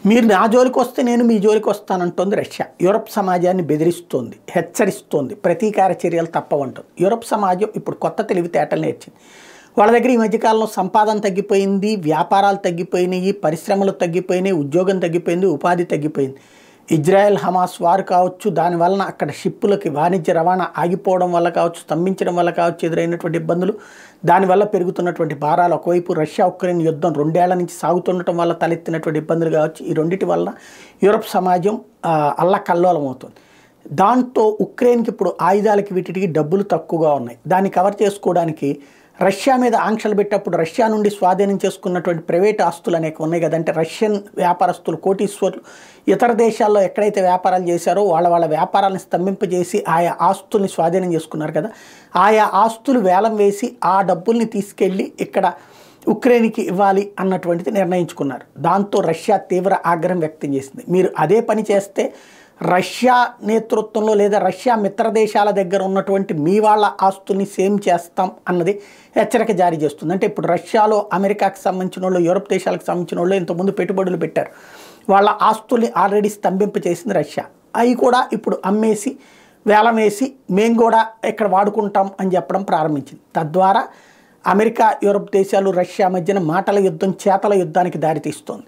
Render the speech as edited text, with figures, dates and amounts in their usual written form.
మీరు నా జోలికి వస్తే నేను మీ జోలికి వస్తానంటోంది రష్యా. యూరప్ సమాజాన్ని బెదిరిస్తోంది, హెచ్చరిస్తోంది, ప్రతీకార చర్యలు తప్పవంటుంది. యూరప్ సమాజం ఇప్పుడు కొత్త తెలివితేటలు నేర్చింది. వాళ్ళ దగ్గర ఈ మధ్యకాలంలో సంపాదన తగ్గిపోయింది, వ్యాపారాలు తగ్గిపోయినాయి, పరిశ్రమలు తగ్గిపోయినాయి, ఉద్యోగం తగ్గిపోయింది, ఉపాధి తగ్గిపోయింది. ఇజ్రాయెల్ హమాస్ వారు కావచ్చు, దానివలన అక్కడ షిప్పులకి వాణిజ్య రవాణా ఆగిపోవడం వల్ల కావచ్చు, స్తంభించడం వల్ల కావచ్చు, ఎదురైనటువంటి ఇబ్బందులు, దానివల్ల పెరుగుతున్నటువంటి భారాలు, ఒకవైపు రష్యా ఉక్రెయిన్ యుద్ధం 2 ఏళ్ల నుంచి సాగుతుండటం వల్ల తలెత్తినటువంటి ఇబ్బందులు కావచ్చు, ఈ రెండింటి వల్ల యూరప్ సమాజం అల్లకల్లోలం అవుతుంది. దాంతో ఉక్రెయిన్కి ఇప్పుడు ఆయుధాలకి వీటికి డబ్బులు తక్కువగా ఉన్నాయి. దాన్ని కవర్ చేసుకోవడానికి రష్యా మీద ఆంక్షలు పెట్టేప్పుడు రష్యా నుండి స్వాధీనం చేసుకున్నటువంటి ప్రైవేట్ ఆస్తులు అనేక ఉన్నాయి కదంటే, రష్యన్ వ్యాపారస్తులు, కోటీశ్వర్లు ఇతర దేశాల్లో ఎక్కడైతే వ్యాపారాలు చేశారో వాళ్ళ వ్యాపారాలను స్తంభింపజేసి ఆయా ఆస్తుల్ని స్వాధీనం చేసుకున్నారు కదా, ఆయా ఆస్తులు వేలం వేసి ఆ డబ్బుల్ని తీసుకెళ్ళి ఇక్కడ ఉక్రెయిన్కి ఇవ్వాలి అన్నటువంటిది నిర్ణయించుకున్నారు. దాంతో రష్యా తీవ్ర ఆగ్రహం వ్యక్తం చేసింది. మీరు అదే పని చేస్తే రష్యా నేతృత్వంలో లేదా రష్యా మిత్ర దేశాల దగ్గర ఉన్నటువంటి మీ వాళ్ళ ఆస్తుల్ని సేమ్ చేస్తాం అన్నది హెచ్చరిక జారీ చేస్తుంది. అంటే ఇప్పుడు రష్యాలో అమెరికాకి సంబంధించిన వాళ్ళు, యూరప్ దేశాలకు సంబంధించిన వాళ్ళు ఇంతకుముందు పెట్టుబడులు పెట్టారు. వాళ్ళ ఆస్తుల్ని ఆల్రెడీ స్తంభింప చేసింది రష్యా. అవి కూడా ఇప్పుడు అమ్మేసి వేలం వేసి మేము కూడా ఇక్కడ వాడుకుంటాం అని చెప్పడం ప్రారంభించింది. తద్వారా అమెరికా, యూరప్ దేశాలు, రష్యా మధ్యన మాటల యుద్ధం చేతల యుద్ధానికి దారితీస్తోంది.